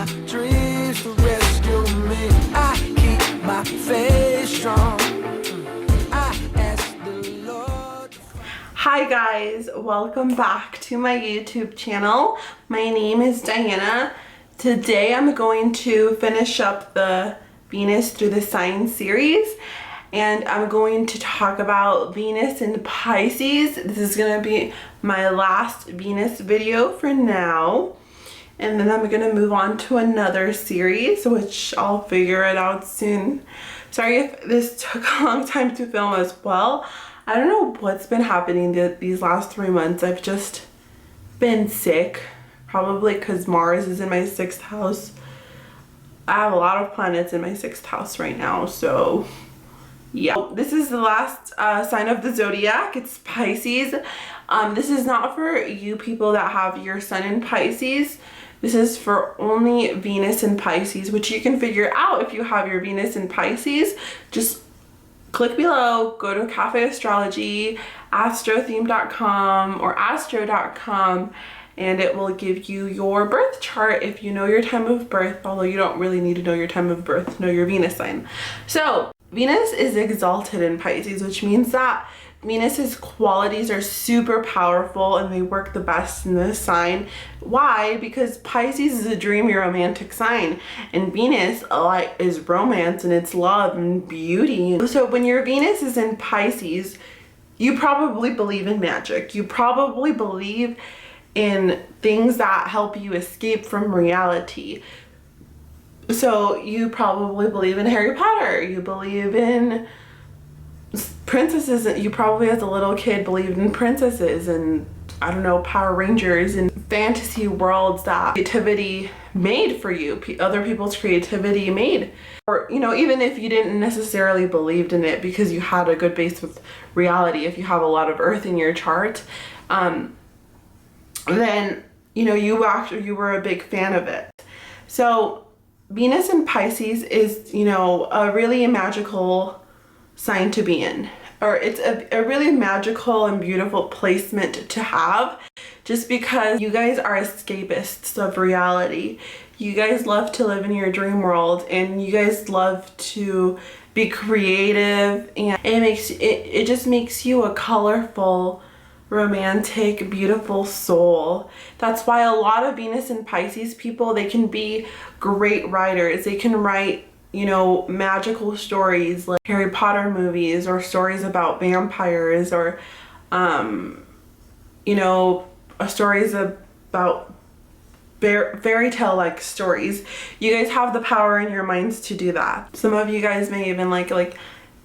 dreams to rescue me. I keep my faith strong. I ask the Lord. Hi guys, welcome back to my YouTube channel. My name is Diana. Today I'm going to finish up the Venus through the Signs series, and I'm going to talk about Venus in Pisces. This is going to be my last Venus video for now, and then I'm going to move on to another series, which I'll figure it out soon. Sorry if this took a long time to film as well. I don't know what's been happening these last 3 months. I've just been sick, probably because Mars is in my 6th house. I have a lot of planets in my 6th house right now, so yeah. This is the last sign of the zodiac. It's Pisces. This is not for you people that have your sun in Pisces. This is for only Venus in Pisces, which you can figure out if you have your Venus in Pisces. Just click below, go to Cafe Astrology, astrotheme.com or astro.com, and it will give you your birth chart if you know your time of birth, although you don't really need to know your time of birth, know your Venus sign. So Venus is exalted in Pisces, which means that Venus's qualities are super powerful and they work the best in this sign. Why? Because Pisces is a dreamy romantic sign, and Venus is romance and it's love and beauty. So when your Venus is in Pisces, you probably believe in magic. You probably believe in things that help you escape from reality. So you probably believe in Harry Potter. You believe in princesses. You probably as a little kid believed in princesses and, I don't know, Power Rangers and fantasy worlds that creativity made for you. Other people's creativity made. Or, you know, even if you didn't necessarily believed in it because you had a good base with reality, if you have a lot of earth in your chart, then, you know, you were a big fan of it. So Venus in Pisces is, you know, a really magical sign to be in, or it's a really magical and beautiful placement to have, just because you guys are escapists of reality. You guys love to live in your dream world, and you guys love to be creative, and it just makes you a colorful, romantic, beautiful soul. That's why a lot of Venus and Pisces people, they can be great writers. They can write, you know, magical stories like Harry Potter movies, or stories about vampires, or you know, stories about fairy tale like stories. You guys have the power in your minds to do that. Some of you guys may even like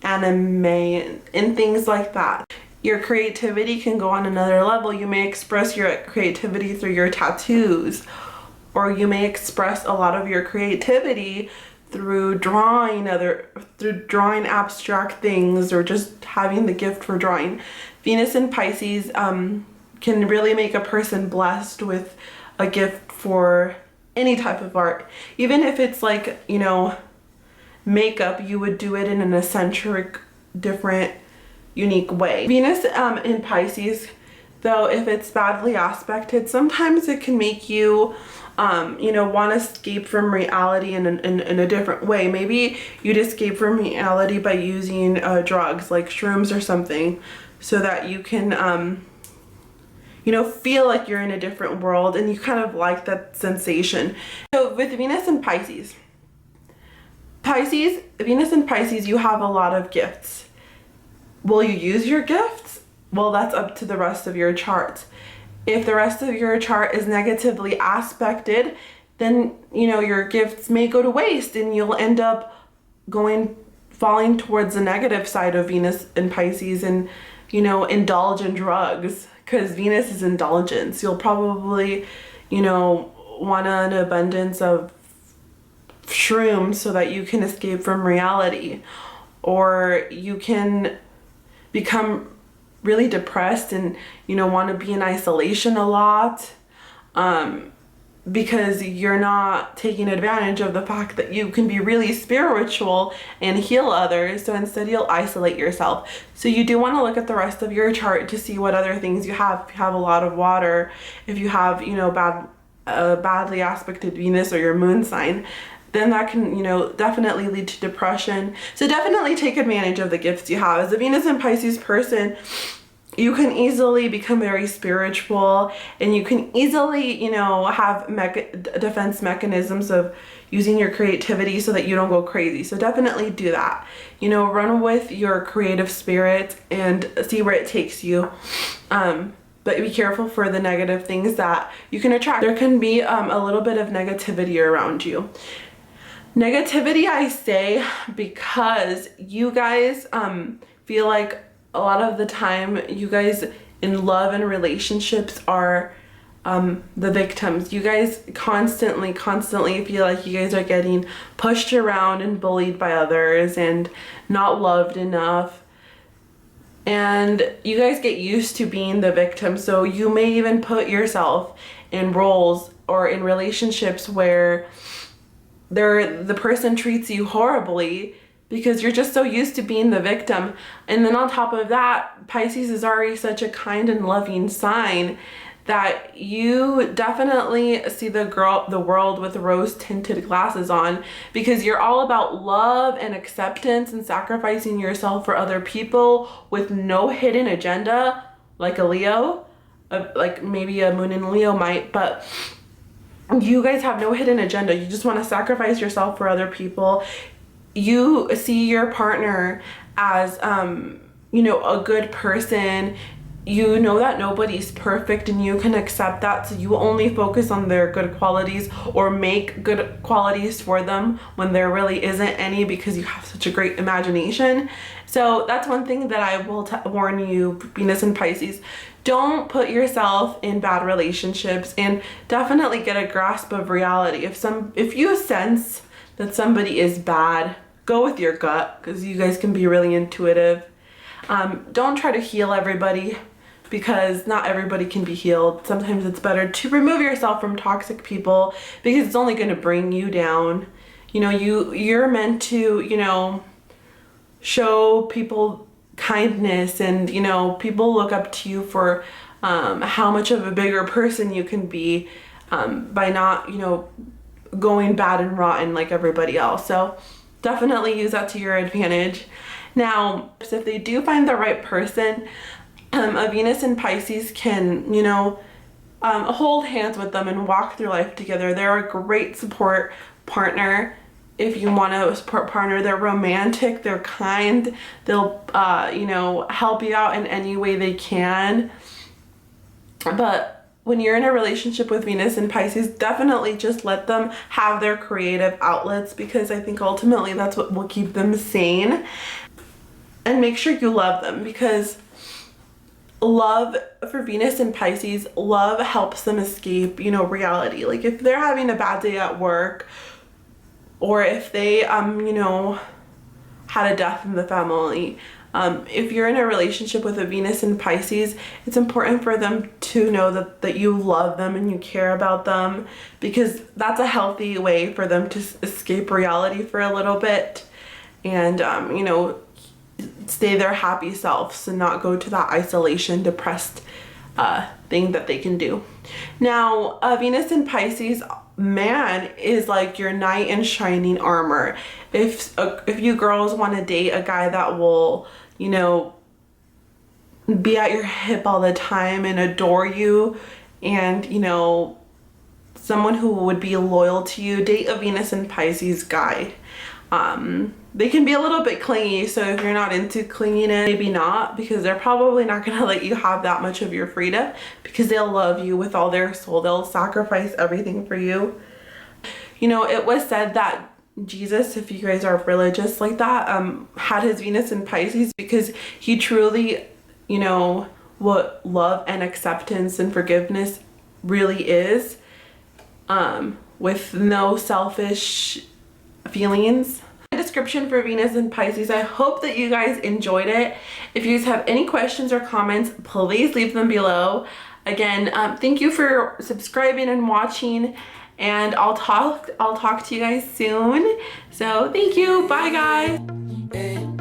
anime and things like that. Your creativity can go on another level. You may express your creativity through your tattoos, or you may express a lot of your creativity through drawing abstract things, or just having the gift for drawing. Venus in Pisces can really make a person blessed with a gift for any type of art. Even if it's like, you know, makeup, you would do it in an eccentric, different, unique way. Venus in Pisces, though, if it's badly aspected, sometimes it can make you you know, want to escape from reality in a different way. Maybe you'd escape from reality by using drugs like shrooms or something, so that you can you know, feel like you're in a different world, and you kind of like that sensation. So with Venus in Pisces, Venus in Pisces, you have a lot of gifts. Will you use your gifts? Well, that's up to the rest of your chart. If the rest of your chart is negatively aspected, then, you know, your gifts may go to waste, and you'll end up falling towards the negative side of Venus in Pisces, and, you know, indulge in drugs, because Venus is indulgence. You'll probably, you know, want an abundance of shrooms so that you can escape from reality, or you can become really depressed and, you know, want to be in isolation a lot, because you're not taking advantage of the fact that you can be really spiritual and heal others. So instead you'll isolate yourself. So you do want to look at the rest of your chart to see what other things you have. If you have a lot of water, if you have, you know, bad a badly aspected Venus or your moon sign, then that can, you know, definitely lead to depression. So definitely take advantage of the gifts you have. As a Venus and Pisces person, you can easily become very spiritual, and you can easily, you know, have defense mechanisms of using your creativity so that you don't go crazy. So definitely do that. You know, run with your creative spirit and see where it takes you. But be careful for the negative things that you can attract. There can be a little bit of negativity around you. Negativity, I say, because you guys feel like a lot of the time you guys in love and relationships are the victims. You guys constantly feel like you guys are getting pushed around and bullied by others and not loved enough. And you guys get used to being the victim, so you may even put yourself in roles or in relationships where the person treats you horribly because you're just so used to being the victim. And then on top of that, Pisces is already such a kind and loving sign that you definitely see the world with rose-tinted glasses on, because you're all about love and acceptance and sacrificing yourself for other people with no hidden agenda, like a Leo, like maybe a moon in Leo might, but you guys have no hidden agenda. You just want to sacrifice yourself for other people. You see your partner as, you know, a good person. You know that nobody's perfect and you can accept that, so you only focus on their good qualities or make good qualities for them when there really isn't any, because you have such a great imagination. So that's one thing that I will warn you, Venus and Pisces. Don't put yourself in bad relationships, and definitely get a grasp of reality. If you sense that somebody is bad, go with your gut, because you guys can be really intuitive. Don't try to heal everybody, because not everybody can be healed. Sometimes it's better to remove yourself from toxic people, because it's only going to bring you down. You know, you're meant to, you know, show people kindness, and, you know, people look up to you for how much of a bigger person you can be by not, you know, going bad and rotten like everybody else. So definitely use that to your advantage. Now, if they do find the right person, a Venus and Pisces can, you know, hold hands with them and walk through life together. They're a great support partner. If you want a support partner, they're romantic, they're kind, they'll, you know, help you out in any way they can. But when you're in a relationship with Venus and Pisces, definitely just let them have their creative outlets, because I think ultimately that's what will keep them sane. And make sure you love them, because love for Venus and Pisces, love helps them escape, you know, reality. Like if they're having a bad day at work, or if they, you know, had a death in the family, if you're in a relationship with a Venus and Pisces, it's important for them to know that you love them and you care about them, because that's a healthy way for them to escape reality for a little bit and, you know, stay their happy selves and not go to that isolation, depressed thing that they can do. Now, Venus and Pisces man is like your knight in shining armor. If you girls want to date a guy that will, you know, be at your hip all the time and adore you, and, you know, someone who would be loyal to you, date a Venus and Pisces guy. They can be a little bit clingy, so if you're not into clinginess, maybe not, because they're probably not going to let you have that much of your freedom, because they'll love you with all their soul. They'll sacrifice everything for you. You know, it was said that Jesus, if you guys are religious like that, had his Venus in Pisces because he truly, you know, what love and acceptance and forgiveness really is, with no selfish feelings. Description for Venus and Pisces. I hope that you guys enjoyed it. If you guys have any questions or comments, please leave them below. Again, thank you for subscribing and watching, and I'll talk to you guys soon. So thank you. Bye guys.